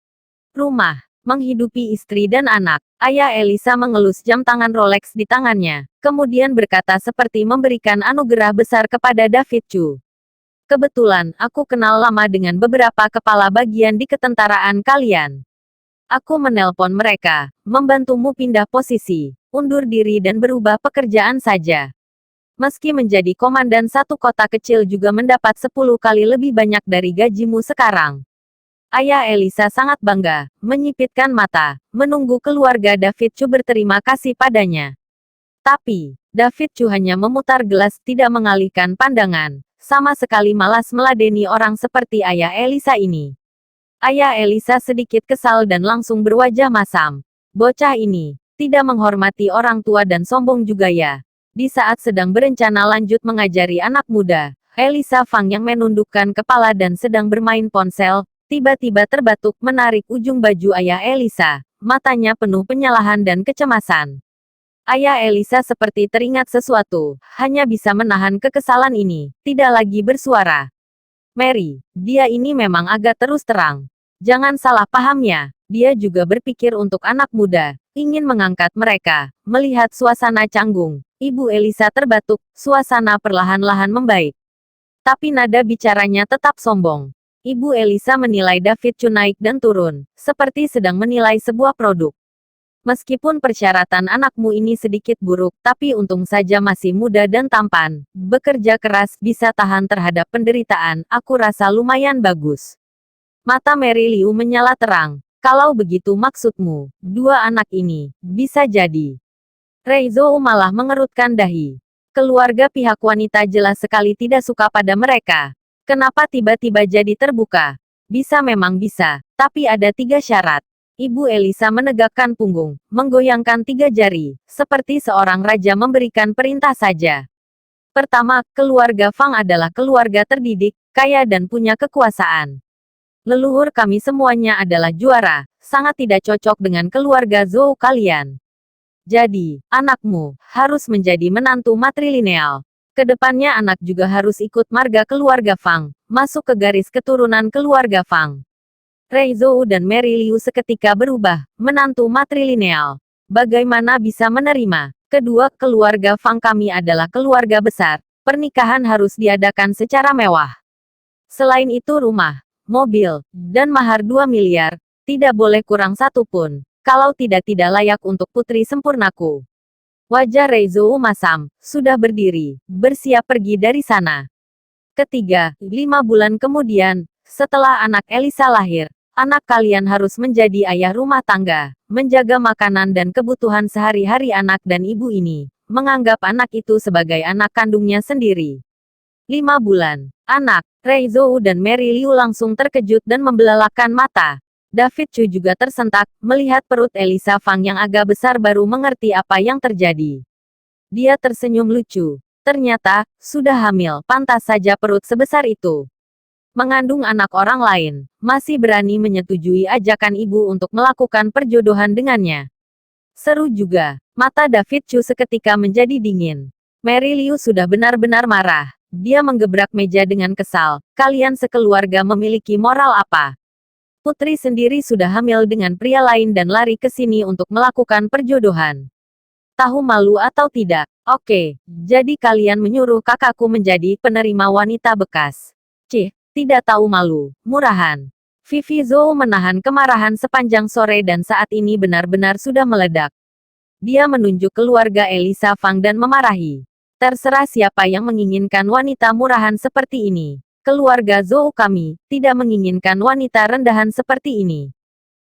Rumah, menghidupi istri dan anak. Ayah Elisa mengelus jam tangan Rolex di tangannya, kemudian berkata seperti memberikan anugerah besar kepada David Chu. Kebetulan, aku kenal lama dengan beberapa kepala bagian di ketentaraan kalian. Aku menelpon mereka, membantumu pindah posisi, undur diri dan berubah pekerjaan saja. Meski menjadi komandan satu kota kecil juga mendapat 10 kali lebih banyak dari gajimu sekarang. Ayah Elisa sangat bangga, menyipitkan mata, menunggu keluarga David Chu berterima kasih padanya. Tapi, David Chu hanya memutar gelas tidak mengalihkan pandangan, sama sekali malas meladeni orang seperti ayah Elisa ini. Ayah Elisa sedikit kesal dan langsung berwajah masam. Bocah ini, Tidak menghormati orang tua dan sombong juga ya. Di saat sedang berencana lanjut mengajari anak muda, Elisa Fang yang menundukkan kepala dan sedang bermain ponsel, tiba-tiba terbatuk menarik ujung baju ayah Elisa. Matanya penuh penyalahan dan kecemasan. Ayah Elisa seperti teringat sesuatu, hanya bisa menahan kekesalan ini, tidak lagi bersuara. Mary, dia ini memang agak terus terang. Jangan salah pahamnya, dia juga berpikir untuk anak muda, ingin mengangkat mereka. Melihat suasana canggung, Ibu Elisa terbatuk, suasana perlahan-lahan membaik. Tapi nada bicaranya tetap sombong. Ibu Elisa menilai David Chu naik dan turun, seperti sedang menilai sebuah produk. Meskipun persyaratan anakmu ini sedikit buruk, tapi untung saja masih muda dan tampan. Bekerja keras, bisa tahan terhadap penderitaan, aku rasa lumayan bagus. Mata Mary Liu menyala terang. Kalau begitu maksudmu, dua anak ini, bisa jadi. Rei Zhou malah mengerutkan dahi. Keluarga pihak wanita jelas sekali tidak suka pada mereka. Kenapa tiba-tiba jadi terbuka? Bisa memang bisa, tapi ada 3 syarat. Ibu Elisa menegakkan punggung, menggoyangkan 3 jari, seperti seorang raja memberikan perintah saja. Pertama, keluarga Fang adalah keluarga terdidik, kaya dan punya kekuasaan. Leluhur kami semuanya adalah juara, sangat tidak cocok dengan keluarga Zhou kalian. Jadi, anakmu harus menjadi menantu matrilineal. Kedepannya anak juga harus ikut marga keluarga Fang, masuk ke garis keturunan keluarga Fang. Rei Zhou dan Mary Liu seketika berubah, menantu matrilineal. Bagaimana bisa menerima? Kedua, keluarga Fang kami adalah keluarga besar. Pernikahan harus diadakan secara mewah. Selain itu rumah, mobil, dan mahar 2 miliar, tidak boleh kurang satu pun. Kalau tidak layak untuk putri sempurnaku. Wajah Rei Zhou masam, sudah berdiri, bersiap pergi dari sana. Ketiga, 5 bulan kemudian, setelah anak Elisa lahir, anak kalian harus menjadi ayah rumah tangga, menjaga makanan dan kebutuhan sehari-hari anak dan ibu ini, menganggap anak itu sebagai anak kandungnya sendiri. 5 bulan. Anak, Rei Zhou dan Mary Liu langsung terkejut dan membelalakan mata. David Chu juga tersentak, melihat perut Elisa Fang yang agak besar baru mengerti apa yang terjadi. Dia tersenyum lucu. Ternyata, sudah hamil, pantas saja perut sebesar itu. Mengandung anak orang lain, masih berani menyetujui ajakan ibu untuk melakukan perjodohan dengannya. Seru juga. Mata David Chu seketika menjadi dingin. Mary Liu sudah benar-benar marah. Dia menggebrak meja dengan kesal. Kalian sekeluarga memiliki moral apa? Putri sendiri sudah hamil dengan pria lain dan lari ke sini untuk melakukan perjodohan. Tahu malu atau tidak? Oke, jadi kalian menyuruh kakakku menjadi penerima wanita bekas. Cih. Tidak tahu malu, murahan. Vivi Zhou menahan kemarahan sepanjang sore dan saat ini benar-benar sudah meledak. Dia menunjuk keluarga Elisa Fang dan memarahi. Terserah siapa yang menginginkan wanita murahan seperti ini. Keluarga Zhou kami tidak menginginkan wanita rendahan seperti ini.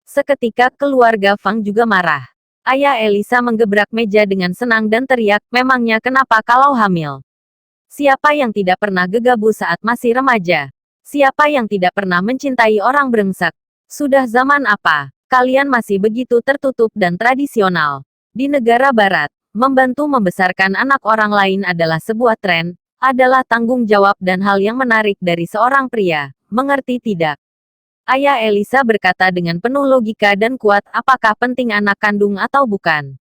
Seketika keluarga Fang juga marah. Ayah Elisa menggebrak meja dengan senang dan teriak, memangnya kenapa kalau hamil? Siapa yang tidak pernah gegabah saat masih remaja? Siapa yang tidak pernah mencintai orang brengsek? Sudah zaman apa? Kalian masih begitu tertutup dan tradisional. Di negara barat, membantu membesarkan anak orang lain adalah sebuah tren, adalah tanggung jawab dan hal yang menarik dari seorang pria. Mengerti tidak? Ayah Elisa berkata dengan penuh logika dan kuat, apakah penting anak kandung atau bukan?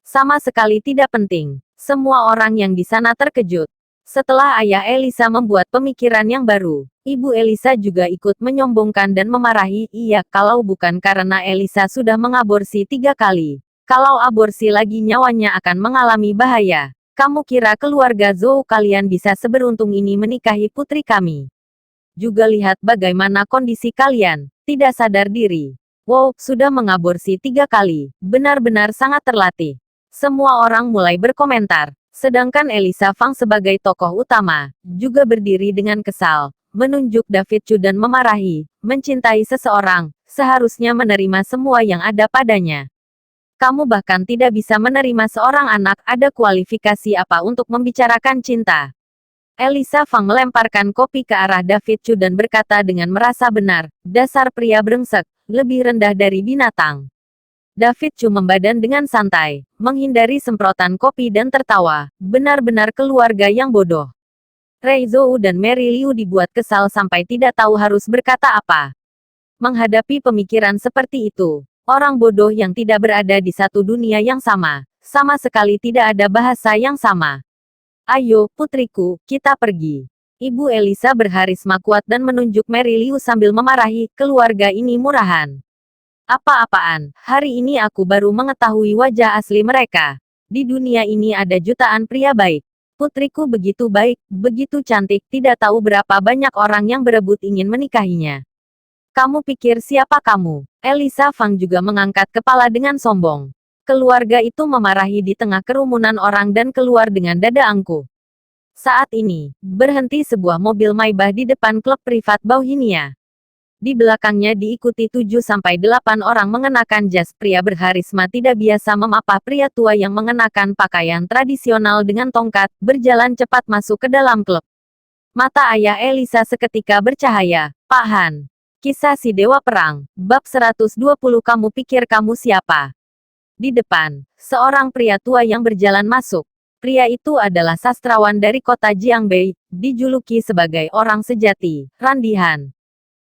Sama sekali tidak penting. Semua orang yang di sana terkejut. Setelah ayah Elisa membuat pemikiran yang baru, ibu Elisa juga ikut menyombongkan dan memarahi, iya, kalau bukan karena Elisa sudah mengaborsi 3 kali. Kalau aborsi lagi nyawanya akan mengalami bahaya. Kamu kira keluarga Zhou kalian bisa seberuntung ini menikahi putri kami? Juga lihat bagaimana kondisi kalian, tidak sadar diri. Wow, sudah mengaborsi 3 kali, benar-benar sangat terlatih. Semua orang mulai berkomentar. Sedangkan Elisa Fang sebagai tokoh utama, juga berdiri dengan kesal, menunjuk David Chu dan memarahi, mencintai seseorang, seharusnya menerima semua yang ada padanya. Kamu bahkan tidak bisa menerima seorang anak, ada kualifikasi apa untuk membicarakan cinta? Elisa Fang melemparkan kopi ke arah David Chu dan berkata dengan merasa benar, dasar pria brengsek, lebih rendah dari binatang. David Chu membadan dengan santai, menghindari semprotan kopi dan tertawa. Benar-benar keluarga yang bodoh. Rei Zhou dan Mary Liu dibuat kesal sampai tidak tahu harus berkata apa. Menghadapi pemikiran seperti itu, orang bodoh yang tidak berada di satu dunia yang sama sekali tidak ada bahasa yang sama. Ayo, putriku, kita pergi. Ibu Elisa berharisma kuat dan menunjuk Mary Liu sambil memarahi, keluarga ini murahan. Apa-apaan, hari ini aku baru mengetahui wajah asli mereka. Di dunia ini ada jutaan pria baik. Putriku begitu baik, begitu cantik, tidak tahu berapa banyak orang yang berebut ingin menikahinya. Kamu pikir siapa kamu? Elisa Fang juga mengangkat kepala dengan sombong. Keluarga itu memarahi di tengah kerumunan orang dan keluar dengan dada angkuh. Saat ini, berhenti sebuah mobil Maybach di depan klub privat Bauhinia. Di belakangnya diikuti 7-8 orang mengenakan jas. Pria berharisma tidak biasa memapa pria tua yang mengenakan pakaian tradisional dengan tongkat, berjalan cepat masuk ke dalam klub. Mata ayah Elisa seketika bercahaya. Pak Han. Kisah si Dewa Perang, bab 120. Kamu pikir kamu siapa? Di depan, seorang pria tua yang berjalan masuk. Pria itu adalah sastrawan dari kota Jiangbei, dijuluki sebagai orang sejati, Randy Han.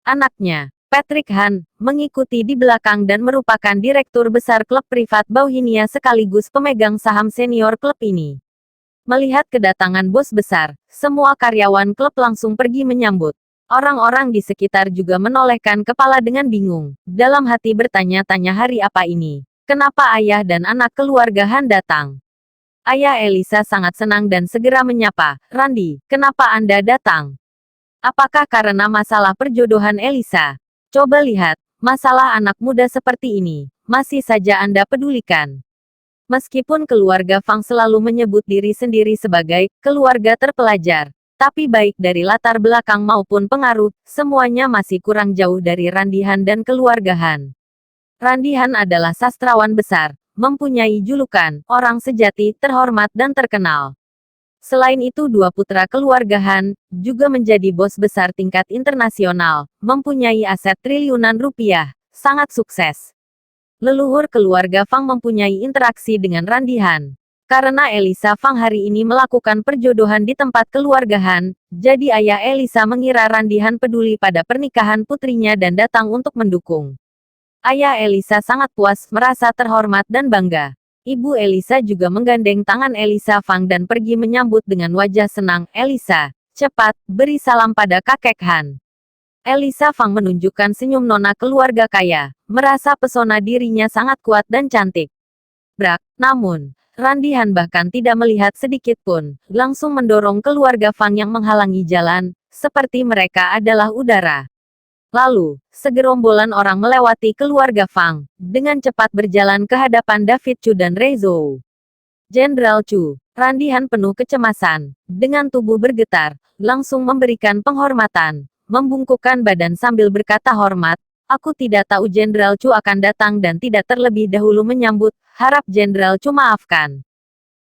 Anaknya, Patrick Han, mengikuti di belakang dan merupakan direktur besar klub privat Bauhinia sekaligus pemegang saham senior klub ini. Melihat kedatangan bos besar, semua karyawan klub langsung pergi menyambut. Orang-orang di sekitar juga menolehkan kepala dengan bingung. Dalam hati bertanya-tanya hari apa ini? Kenapa ayah dan anak keluarga Han datang? Ayah Elisa sangat senang dan segera menyapa, Randy, kenapa Anda datang? Apakah karena masalah perjodohan Elisa? Coba lihat, masalah anak muda seperti ini, masih saja Anda pedulikan. Meskipun keluarga Fang selalu menyebut diri sendiri sebagai keluarga terpelajar, tapi baik dari latar belakang maupun pengaruh, semuanya masih kurang jauh dari Randy Han dan keluarga Han. Randy Han adalah sastrawan besar, mempunyai julukan orang sejati, terhormat dan terkenal. Selain itu dua putra keluarga Han, juga menjadi bos besar tingkat internasional, mempunyai aset triliunan rupiah, sangat sukses. Leluhur keluarga Fang mempunyai interaksi dengan Randy Han. Karena Elisa Fang hari ini melakukan perjodohan di tempat keluarga Han, jadi ayah Elisa mengira Randy Han peduli pada pernikahan putrinya dan datang untuk mendukung. Ayah Elisa sangat puas, merasa terhormat dan bangga. Ibu Elisa juga menggandeng tangan Elisa Fang dan pergi menyambut dengan wajah senang. Elisa, cepat, beri salam pada kakek Han. Elisa Fang menunjukkan senyum nona keluarga kaya, merasa pesona dirinya sangat kuat dan cantik. Brak, namun, Randy Han bahkan tidak melihat sedikit pun, langsung mendorong keluarga Fang yang menghalangi jalan, seperti mereka adalah udara. Lalu, segerombolan orang melewati keluarga Fang, dengan cepat berjalan ke hadapan David Chu dan Rei Zhou. Jenderal Chu, Randy Han penuh kecemasan, dengan tubuh bergetar, langsung memberikan penghormatan, membungkukkan badan sambil berkata hormat, aku tidak tahu Jenderal Chu akan datang dan tidak terlebih dahulu menyambut, harap Jenderal Chu maafkan.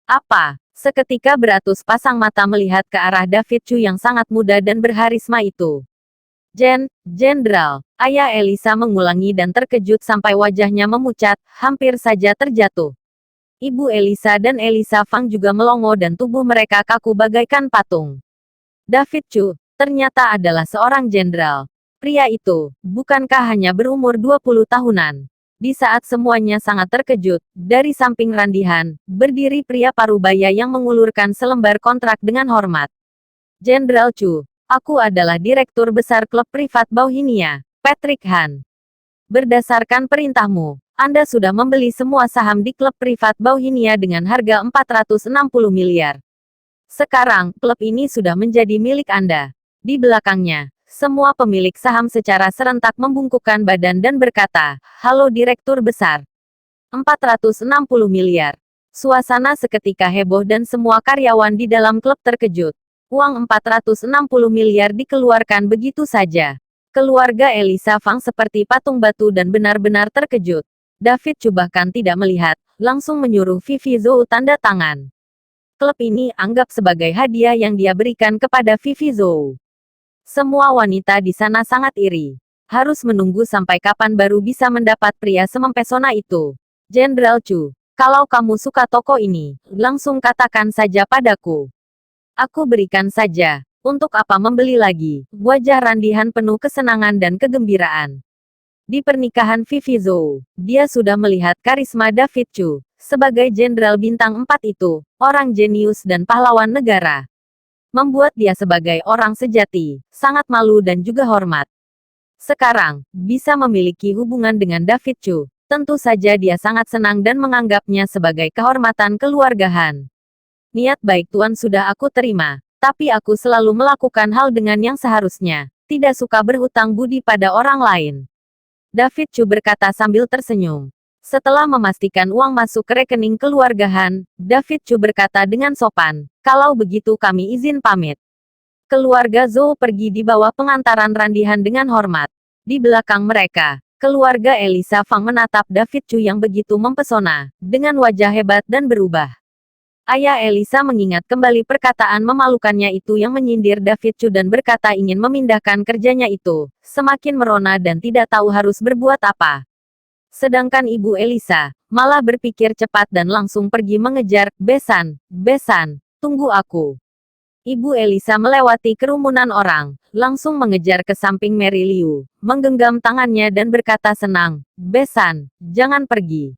Apa? Seketika beratus pasang mata melihat ke arah David Chu yang sangat muda dan berharisma itu. Jenderal, ayah Elisa mengulangi dan terkejut sampai wajahnya memucat, hampir saja terjatuh. Ibu Elisa dan Elisa Fang juga melongo dan tubuh mereka kaku bagaikan patung. David Chu, ternyata adalah seorang jenderal. Pria itu, bukankah hanya berumur 20 tahunan? Di saat semuanya sangat terkejut, dari samping Randy Han, berdiri pria parubaya yang mengulurkan selembar kontrak dengan hormat. Jenderal Chu, aku adalah direktur besar klub privat Bauhinia, Patrick Han. Berdasarkan perintahmu, Anda sudah membeli semua saham di klub privat Bauhinia dengan harga 460 miliar. Sekarang, klub ini sudah menjadi milik Anda. Di belakangnya, semua pemilik saham secara serentak membungkukkan badan dan berkata, halo direktur besar. 460 miliar. Suasana seketika heboh dan semua karyawan di dalam klub terkejut. Uang 460 miliar dikeluarkan begitu saja. Keluarga Elisa Fang seperti patung batu dan benar-benar terkejut. David Chu bahkan tidak melihat, langsung menyuruh Vivi Zhou tanda tangan. Klub ini anggap sebagai hadiah yang dia berikan kepada Vivi Zhou. Semua wanita di sana sangat iri. Harus menunggu sampai kapan baru bisa mendapat pria semempesona itu. Jenderal Chu, kalau kamu suka toko ini, langsung katakan saja padaku. Aku berikan saja. Untuk apa membeli lagi? Wajah Randihan penuh kesenangan dan kegembiraan. Di pernikahan Vivi Zhou, dia sudah melihat karisma David Chu. Sebagai Jenderal Bintang 4 itu, orang jenius dan pahlawan negara. Membuat dia sebagai orang sejati, sangat malu dan juga hormat. Sekarang, bisa memiliki hubungan dengan David Chu. Tentu saja dia sangat senang dan menganggapnya sebagai kehormatan keluargaan. Niat baik Tuan sudah aku terima, tapi aku selalu melakukan hal dengan yang seharusnya. Tidak suka berhutang budi pada orang lain. David Chu berkata sambil tersenyum. Setelah memastikan uang masuk ke rekening keluargaan, David Chu berkata dengan sopan, kalau begitu kami izin pamit. Keluarga Zhou pergi di bawah pengantaran Randihan dengan hormat. Di belakang mereka, keluarga Elisa Fang menatap David Chu yang begitu mempesona, dengan wajah hebat dan berubah. Ayah Elisa mengingat kembali perkataan memalukannya itu yang menyindir David Chu dan berkata ingin memindahkan kerjanya itu, semakin merona dan tidak tahu harus berbuat apa. Sedangkan Ibu Elisa, malah berpikir cepat dan langsung pergi mengejar, Besan, tunggu aku. Ibu Elisa melewati kerumunan orang, langsung mengejar ke samping Mary Liu, menggenggam tangannya dan berkata senang, Besan, jangan pergi.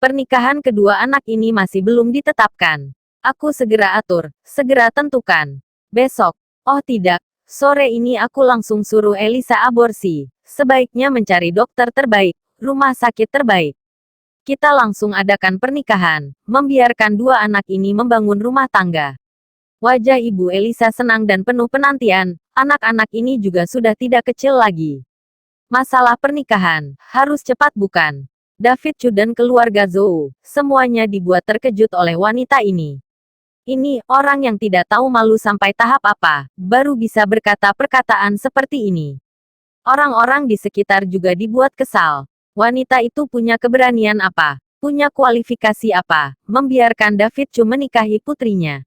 Pernikahan kedua anak ini masih belum ditetapkan. Aku segera atur, segera tentukan. Besok, oh tidak, sore ini aku langsung suruh Elisa aborsi. Sebaiknya mencari dokter terbaik, rumah sakit terbaik. Kita langsung adakan pernikahan, membiarkan dua anak ini membangun rumah tangga. Wajah Ibu Elisa senang dan penuh penantian, anak-anak ini juga sudah tidak kecil lagi. Masalah pernikahan, harus cepat bukan? David Chu dan keluarga Zhou, semuanya dibuat terkejut oleh wanita ini. Ini, orang yang tidak tahu malu sampai tahap apa, baru bisa berkata perkataan seperti ini. Orang-orang di sekitar juga dibuat kesal. Wanita itu punya keberanian apa, punya kualifikasi apa, membiarkan David Chu menikahi putrinya.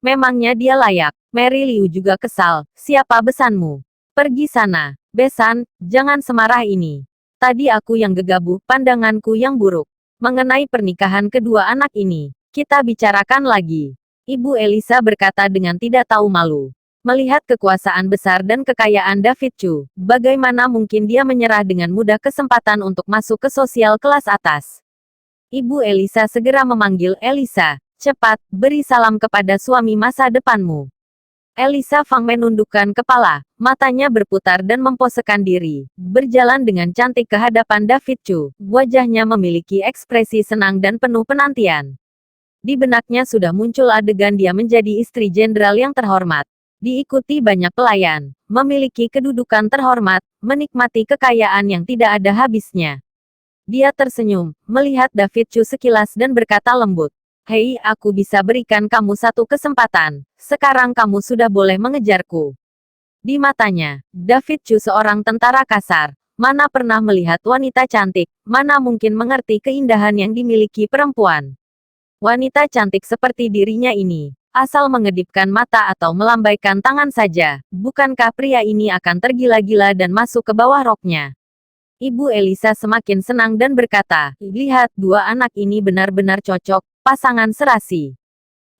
Memangnya dia layak? Mary Liu juga kesal. Siapa besanmu? Pergi sana. Besan, jangan semarah ini. Tadi aku yang gegabah, pandanganku yang buruk. Mengenai pernikahan kedua anak ini, kita bicarakan lagi. Ibu Elisa berkata dengan tidak tahu malu. Melihat kekuasaan besar dan kekayaan David Chu, bagaimana mungkin dia menyerah dengan mudah kesempatan untuk masuk ke sosial kelas atas? Ibu Elisa segera memanggil Elisa. Cepat, beri salam kepada suami masa depanmu. Elisa Fang menundukkan kepala, matanya berputar dan memposekan diri, berjalan dengan cantik ke hadapan David Chu. Wajahnya memiliki ekspresi senang dan penuh penantian. Di benaknya sudah muncul adegan dia menjadi istri jenderal yang terhormat. Diikuti banyak pelayan, memiliki kedudukan terhormat, menikmati kekayaan yang tidak ada habisnya. Dia tersenyum, melihat David Chu sekilas dan berkata lembut. Hei, aku bisa berikan kamu satu kesempatan. Sekarang kamu sudah boleh mengejarku. Di matanya, David Chu seorang tentara kasar. Mana pernah melihat wanita cantik, mana mungkin mengerti keindahan yang dimiliki perempuan. Wanita cantik seperti dirinya ini, asal mengedipkan mata atau melambaikan tangan saja, bukankah pria ini akan tergila-gila dan masuk ke bawah roknya? Ibu Elisa semakin senang dan berkata, lihat dua anak ini benar-benar cocok. Pasangan serasi.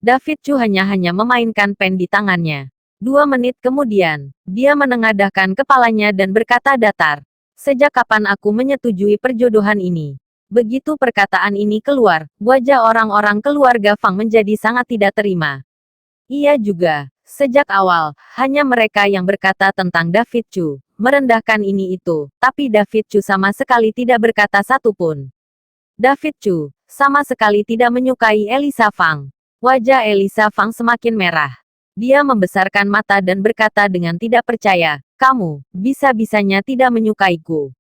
David Chu hanya memainkan pen di tangannya. 2 menit kemudian, dia menengadahkan kepalanya dan berkata datar. Sejak kapan aku menyetujui perjodohan ini? Begitu perkataan ini keluar, wajah orang-orang keluarga Fang menjadi sangat tidak terima. Ia juga, sejak awal, hanya mereka yang berkata tentang David Chu, merendahkan ini itu, tapi David Chu sama sekali tidak berkata satupun. David Chu sama sekali tidak menyukai Elisa Fang. Wajah Elisa Fang semakin merah. Dia membesarkan mata dan berkata dengan tidak percaya, kamu, bisa-bisanya tidak menyukaiku.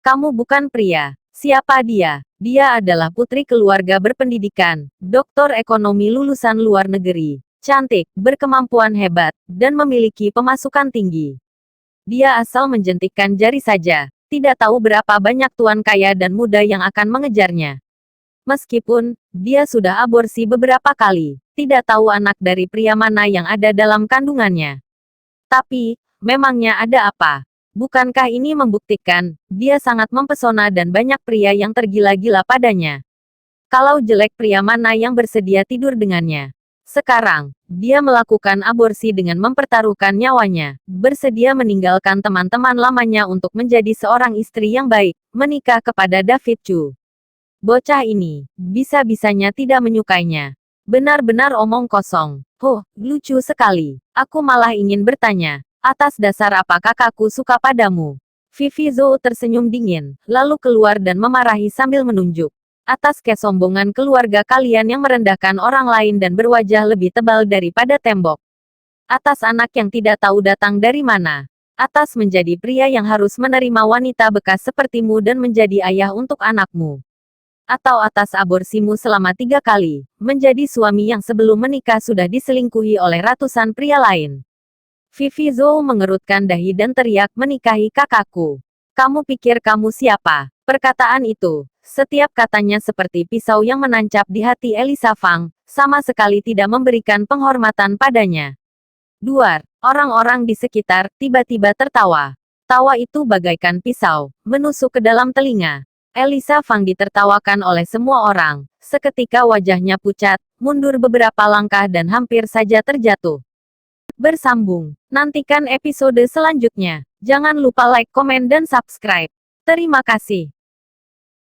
Kamu bukan pria. Siapa dia? Dia adalah putri keluarga berpendidikan, doktor ekonomi lulusan luar negeri, cantik, berkemampuan hebat, dan memiliki pemasukan tinggi. Dia asal menjentikkan jari saja, tidak tahu berapa banyak tuan kaya dan muda yang akan mengejarnya. Meskipun dia sudah aborsi beberapa kali, tidak tahu anak dari pria mana yang ada dalam kandungannya. Tapi, memangnya ada apa? Bukankah ini membuktikan, dia sangat mempesona dan banyak pria yang tergila-gila padanya. Kalau jelek pria mana yang bersedia tidur dengannya? Sekarang, dia melakukan aborsi dengan mempertaruhkan nyawanya, bersedia meninggalkan teman-teman lamanya untuk menjadi seorang istri yang baik, menikah kepada David Chu. Bocah ini, bisa-bisanya tidak menyukainya. Benar-benar omong kosong. Huh, lucu sekali. Aku malah ingin bertanya, atas dasar apa kakakku suka padamu? Vivi Zhou tersenyum dingin, lalu keluar dan memarahi sambil menunjuk. Atas kesombongan keluarga kalian yang merendahkan orang lain dan berwajah lebih tebal daripada tembok. Atas anak yang tidak tahu datang dari mana. Atas menjadi pria yang harus menerima wanita bekas sepertimu dan menjadi ayah untuk anakmu. Atau atas aborsimu selama 3 kali, menjadi suami yang sebelum menikah sudah diselingkuhi oleh ratusan pria lain. Vivi Zhou mengerutkan dahi dan teriak, menikahi kakakku. Kamu pikir kamu siapa? Perkataan itu, setiap katanya seperti pisau yang menancap di hati Elisa Fang, sama sekali tidak memberikan penghormatan padanya. Duar, orang-orang di sekitar tiba-tiba tertawa. Tawa itu bagaikan pisau, menusuk ke dalam telinga. Elisa Fang ditertawakan oleh semua orang. Seketika wajahnya pucat, mundur beberapa langkah dan hampir saja terjatuh. Bersambung. Nantikan episode selanjutnya. Jangan lupa like, komen, dan subscribe. Terima kasih.